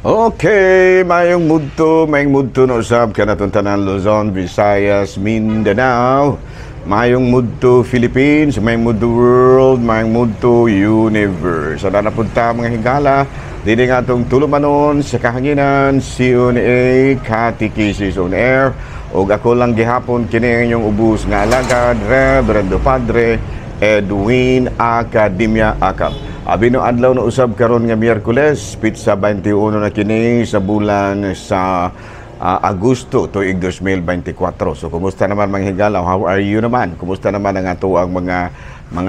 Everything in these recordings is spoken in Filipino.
Okay, mayong mudto no usab kanatong tanan Luzon, Visayas, Mindanao. Mayong mudto Philippines, mayong mudto world, mayong mudto universe. Sada na punta mga higala, dili nga atong tulumanon sa kahanginan CNA Catechesis on Air. O ako lang gihapon kini inyong ubus nga alagad, Reverendo Padre Edwin Academia Acab. Abino adlaw na usab karon nga Miyerkules, pitsa 21 na kini sa bulan sa Agosto tuig 2024. So kumusta naman mga higala? How are you naman? Kumusta naman ang ato ang mga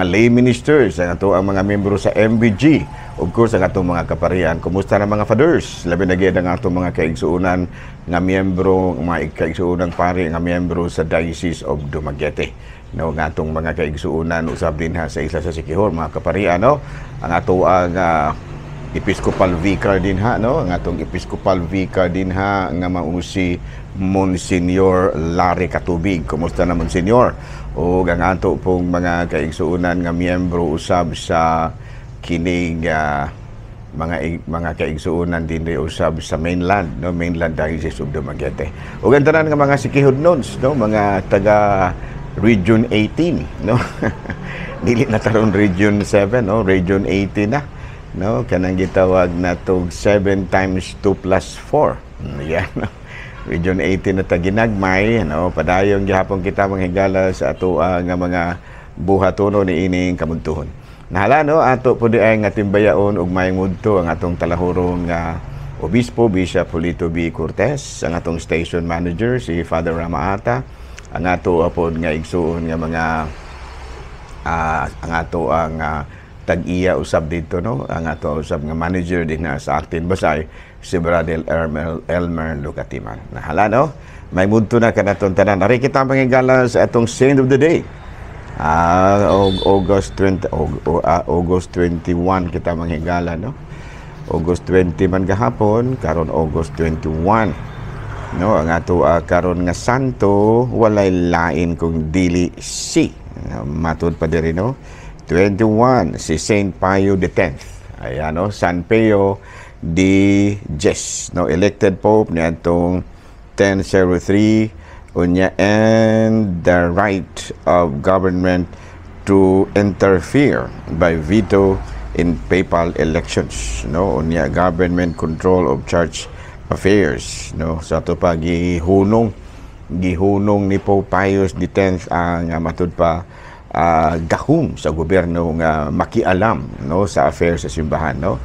lay ministers, ang ato ang mga membro sa MBG, of course ang atong mga kaparian. Kumusta na mga fathers? Labi na gyud ang atong mga kaigsuonan nga miyembro, mga kaigsuonang pari nga miyembro sa Diocese of Dumaguete. No, nga atong mga kaigsuonan usab din ha sa isla sa Siquijor, mga kaparian, no? Ang ato ang Episcopal Vicar din ha, no? Ang atong Episcopal Vicar din ha nga mao si Monsignor Larry Katubig. Kumusta na Monsignor? O ang ato pong mga kaigsuonan nga miyembro usab sa kining mga kaigsuonan din usab sa mainland, no? Mainland Diocese of Dumaguete. O ang tanan nga mga Siquijor nodes, no? Mga taga Region 18, no? Dili na taron Region 7, no? Region 18 na, no? Kanang gitawag na tog 7 times 2 plus 4. Yan, no? Region 18 na taginagmay, no? Padayon gihapon kita mga higala sa ato nga mga buhatono ni ining kamuntuhon. Nahala, no? Ato po di ay nga timbayaon ug mayong mudto ang atong talahurong Obispo Bishop Julito B. Cortez, ang atong station manager si Father Rama Ata, ang ato apod nga igsuon nga mga ang ato ang tag-iya usab dito, no? Ang ato usab nga manager din na sa Actin Basay si Brother Elmer Lucatiman. Nahala, no? May mudto na kanaton tanan. Ari kita mangigala sa atong saint of the day. August 21 kita manghigala, no? August 20 man gahapon, karon August 21. No, ang ato karon nga santo walay lain kung dili si matud pa diri, no? 21 si Saint Pio X. Ayan, no? San Pio X, no? Elected Pope ni atong 1003 unya, and the right of government to interfere by veto in papal elections, no? Unya government control of church affairs, no? Sa ato pa gihunong ni Pope Pius X ang matud pa gahom sa gobyerno nga makialam, no, sa affairs sa simbahan, no?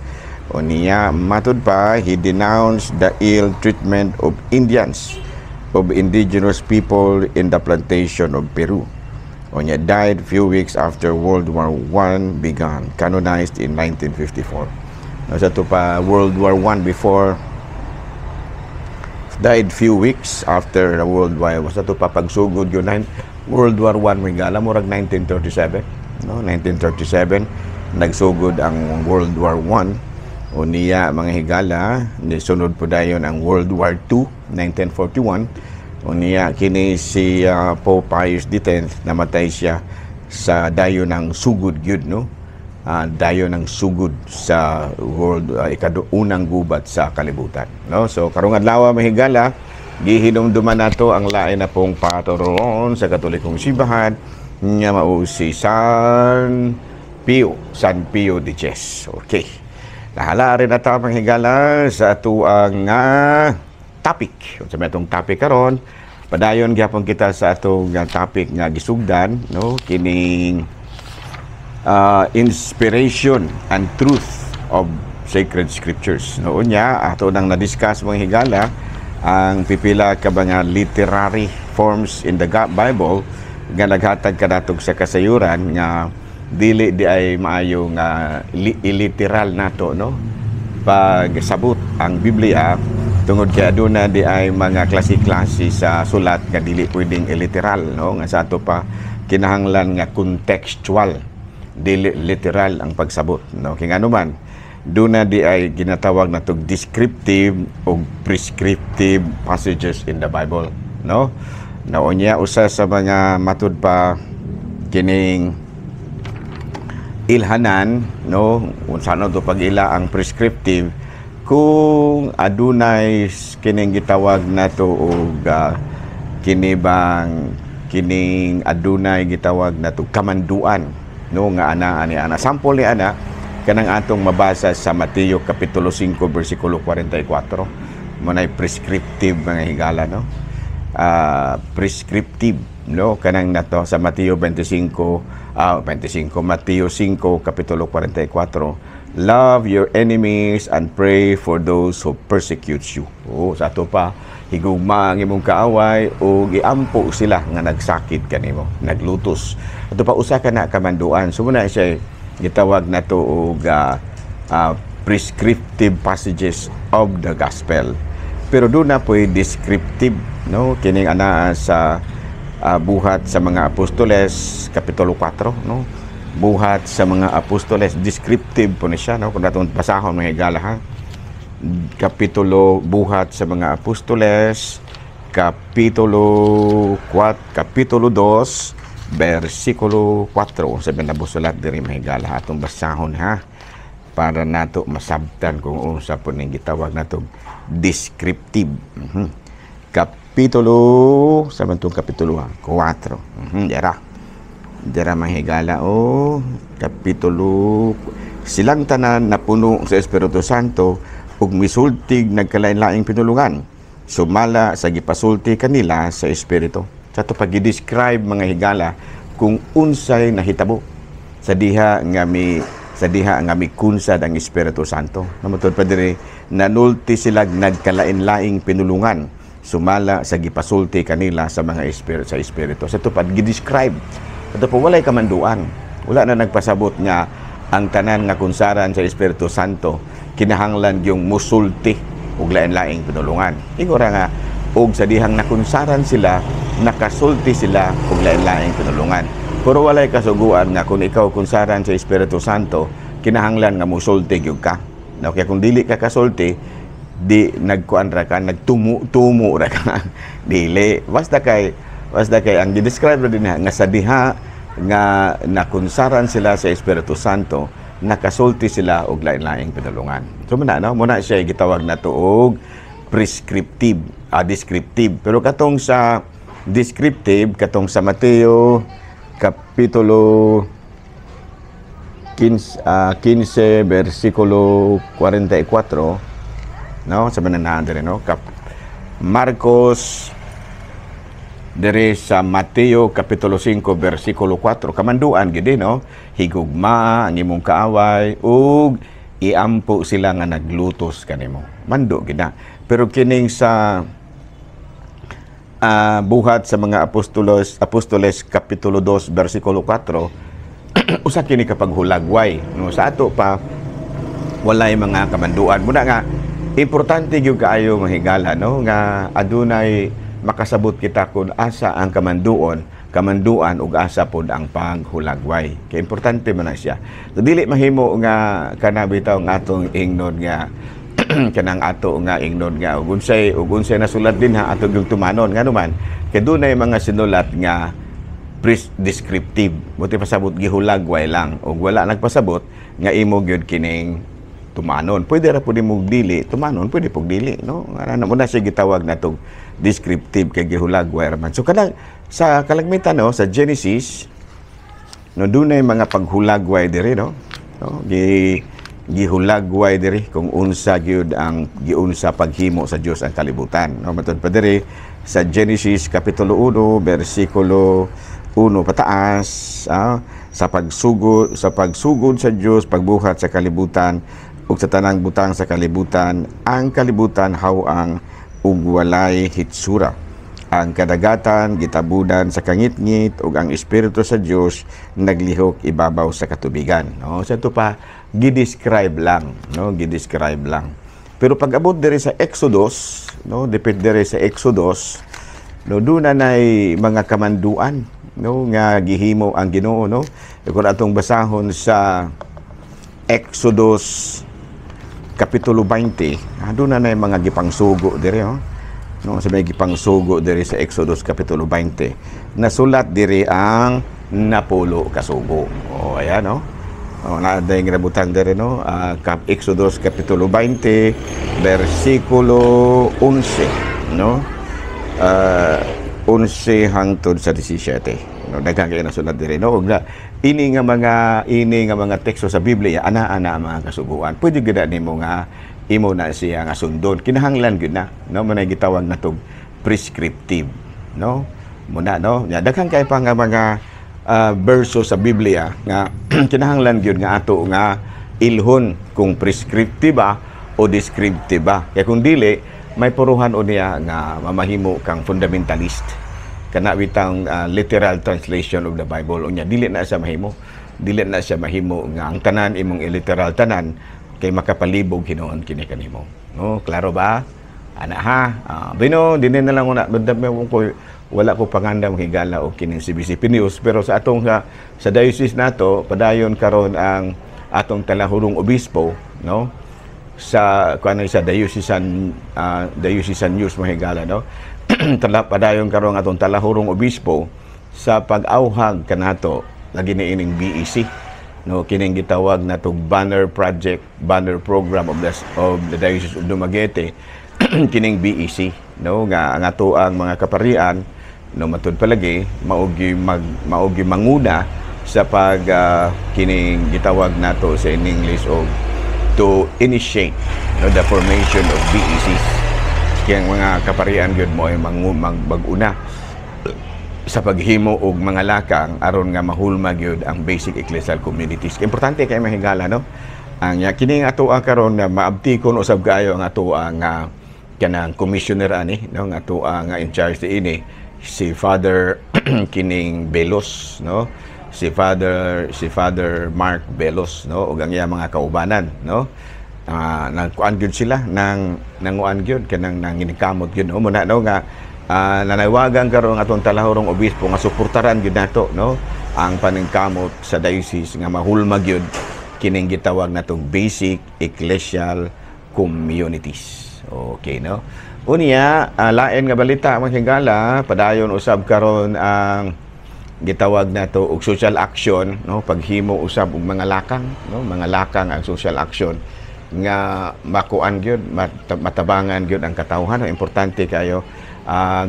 Unya matud pa, he denounced the ill treatment of Indians, of indigenous people in the plantation of Peru. Unya died few weeks after World War I began, canonized in 1954. No, sa ato pa World War I before, died few weeks after the World War I. Sa ito pa pagsugod yun, World War I, migala mo rag 1937. No? 1937, nagsugod ang World War I. O niya, mga higala, sunod po dayon ang World War II, 1941. O niya, kini si Pope Pius X, namatay siya sa dayon ng sugod yun, no? Dayon ng sugod sa world, ikaduunang gubat sa kalibutan, no? So karong adlaw mahigala, gihinumduman nato ang lain na pong patoron sa Katolikong simbahan nga mao si San Pio X. Okay, nahala rin na ta mahigala sa ato ang topic. Sa metong topic karon, padayon gyapon kita sa atong topic nga gisugdan, no? Kining inspiration and truth of sacred scriptures. Noon niya, ato nang na-discuss mga higala, ang pipila ka mga literary forms in the Bible nga naghatag kanatog sa kasayuran nga dili di ay maayo nga iliteral nato, no? Pag sabot ang Biblia, tungod kay aduna di ay mga klase-klase sa sulat nga dili pwedeng iliteral, no? Nga sa ato pa kinahanglan nga contextual, dili literal ang pagsabot, no? Kaya ano man, doon na di ay ginatawag na itong descriptive o prescriptive passages in the Bible, no? Naonya usa sa mga matud pa kining ilhanan, no? Unsa no to pag-ila ang prescriptive kung adunay kining gitawag nato og kining adunay gitawag nato kamanduan, no, nga ana sample ni ana kanang atong mabasa sa Mateo kapitulo 5 bersikulo 44, manay prescriptive mga higala, no, prescriptive, no, kanang nato sa Mateo 25 Mateo 5 kapitulo 44, love your enemies and pray for those who persecute you. Sa ato pa, higugma ang imong kaaway o giampo sila nga nagsakit kanimo, naglutos. Ato pa usa ka na kamanduan. So muna siya gitawag nato og prescriptive passages of the gospel. Pero doon na po'y descriptive, no, kining anaa sa buhat sa mga apostoles kapitulo 4, no. Buhat sa mga apostoles, descriptive po na siya, no? Kung natong basahon mga higala, ha? Buhat sa mga apostoles, kapitulo 2, versikulo 4. Sabi na busulat diri mga higala, atong basahon, ha? Para nato masabtan kung unsa po ning gitawag nato descriptive. Kapitulo, sabi itong kapitulo 4. Dira mahigala kapitulo, silang tanan napuno sa Espiritu Santo ug misultig nagkalain-laing pinulungan, sumala sa gipasulti kanila sa Espiritu. Sa to pag-describe mga higala kung unsay nahitabo sa diha nga mi kunsad ang Espiritu Santo. Namatod pa diri nanulti sila nagkalain-laing pinulungan, sumala sa gipasulti kanila sa mga Espiritu. Sa to pag-describe. Ito po, walay kamanduan. Wala na nagpasabot nga ang tanan nga kunsaran sa Espiritu Santo kinahanglan yung musulti ug lain-laing pinulungan. Igora nga, og sa dihang nakunsaran sila, nakasulti sila ug lain-laing pinulungan. Pero walay kasuguan nga kung ikaw kunsaran sa Espiritu Santo, kinahanglan nga musulti gyud ka. No, kaya kung dili ka kasulti, di nagkuan ra ka, nagtumu ra ka. Dili. Basta kay ang di-describe din nga sa diha nga nakunsaran sila sa Espiritu Santo, nakasulti sila og lain-laing pinulungan. So muna siya gitawag na tuog prescriptive, descriptive. Pero katong sa descriptive, katong sa Mateo kapitulo 15 versikulo 44, no, sabi na natin, no, Marcos dere sa Mateo kapitulo 5 versikulo 4, kamanduan gid, no, higugma ang imong kaaway ug iampo sila nga naglutos kanimo, mando gid na. Pero kining sa buhat sa mga apostoles kapitulo 2 versikulo 4, usa kini kapag hulagway, no, sa ato pa walay mga kamanduan. Muna nga importante gyud kaayo mahigala, no, nga adunay makasabot kita kung asa ang kamanduan ug asa pod ang paghulagway. Kay importante man na siya. So, dili mahimo nga kanabitaw ng atong ingnon nga kanang ato nga ingnon nga ug unsay nasulat din ha ato gyud tumanon nga naman kay dunay mga sinulat nga descriptive. Buti pasabot gihulagway lang ug wala nagpasabot nga imo gyud kining tumanon. Pwede ra pud mo dili tumanon, pwede pug dili, no. Ana mo na siya gitawag natong descriptive kay gihulagway raman. So kanang sa kalagmitan, no, sa Genesis, no, dunay mga paghulagway diri, no. Gihulagway diri kung unsa gyud ang giunsa paghimo sa Dios ang kalibutan, no. Matud pa diri sa Genesis kapitulo 1 bersikulo 1 pataas, sa pagsugod sa Dios, pagbuhat sa kalibutan ug sa tanang butang sa kalibutan, ang kalibutan hawang ug walay hitsura. Ang kadagatan gitabudan sa kangit-ngit ug ang espiritu sa Dios naglihok ibabaw sa katubigan, no. Sa ito pa gidescribe lang, no, gidescribe lang. Pero pag abot diri sa Exodus, no, depende diri sa Exodus, no, doon nay mga kamanduan, no, nga gihimo ang Ginoo, no. Kung atong basahon sa Exodus kapitulo 20, doon na mga gipangsugo diri, no, sa may gipangsugo diri sa Exodus kapitulo 20. Nasulat diri ang napulo kasugo. O ayan, no. Na day ginabutan dere no, Exodus kapitulo 20 bersikulo 11 no. 11 hangtod sa 17 no, daghang kay nasunod diri no. Ug ini nga mga teksto sa Biblia ana mga kasuguan, pwede gyud nimo nga imo na siya nga sundon, kinahanglan gyud na no, manay gitawag natong prescriptive no, muna no. Daghang kay pa nga mga verso sa Biblia nga kinahanglan gyud nga ato nga ilhon kung prescriptive ba o descriptive ba. Kaya kung dili, may puruhan o niya nga mamahimo kang fundamentalist. Kana bitang literal translation of the Bible. Unya dili na siya mahimo. Dili na siya mahimo nga ang tanan imong literal tanan kay makapalibog hinuon kini kanimo. No, klaro ba? Ana ha. Bino dinhi na lang una ko wala ko pangandam higala o kining CBCP News, pero sa atong sa diocese nato padayon karon ang atong talahurong obispo no, sa kuno sa diocesan news mahigala no. Padayon karon atong talahurong obispo sa pag-awhag kanato lagi ni ining BEC no, kining gitawag natong banner program of the Diocese of Dumaguete. Kining BEC no, nga ang ato ang mga kaparian no matud palagi maugi manguna sa pag kining gitawag nato sa in English og to initiate no, the formation of BECs. Kaya mga kaparian gyud mo ay magbag-una sa paghimo og mga lakang aron nga mahulma gyud ang basic ecclesial communities. Kaya importante kay mahigala no, ang kining ato karon nga maabtikon usab kaayo ang ato ang kanang commissioner ani no, nga ato nga in charge ini si Father kining Belos no, si Father Mark Belos no, ug ang iya mga kaubanan no, nagkuan gyud sila nanguan gyud kanang nanginkamot gyud no, muna no nga nanawagan karon atong talahurong obispo nga suportaran gyud nato no ang paningkamot sa diocese nga mahulma gyud kining gitawag natong basic ecclesial communities. Okay no. Unya, lain nga balita mga higala, padayon usab karon ang gitawag nato og social action no, paghimo usab og mga lakang no, mga lakang ang social action nga makuan gyud matabangan gyud ang katawhan no, importante kayo.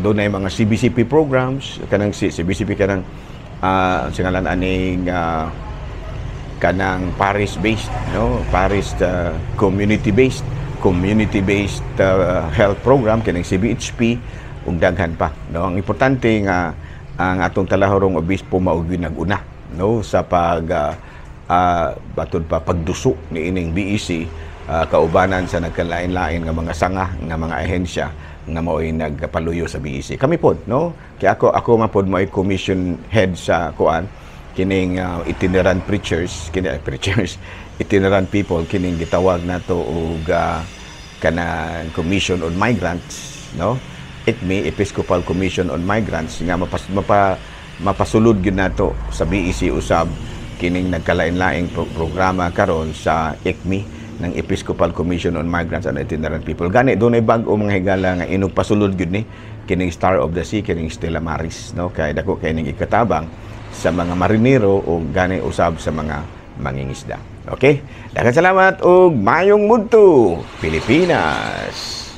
Doon ay mga CBCP programs kanang CBCP kanang singalan aning kanang parish based no, parish community-based health program kining CBHP ug daghan pa no. Ang importante nga ang atong talahurong obispo mao gyud nag-una no sa batud pa pagduso ni ining BEC kaubanan sa nagkalain-lain nga mga sanga nga mga ahensya nga mao'y nagpaluyo sa BEC. Kami pod no, kay ako man pod mo'y commission head sa kuan kining itinerant itinerant people kining gitawag nato og kanang Commission on Migrants no, ICMI, Episcopal Commission on Migrants nga mapasulod gyud nato sa BEC usab kining nagkalain-laing programa karon sa ICMI ng Episcopal Commission on Migrants and Itinerant People. Gani dunay bag-o mga higala nga inog pasulod gyud ni kining Star of the Sea, kining Stella Maris no, kay dako kay ning ikatabang sa mga marinero o gani usab sa mga mangingisda. Okay? Daghang salamat ug mayong mudto, Pilipinas.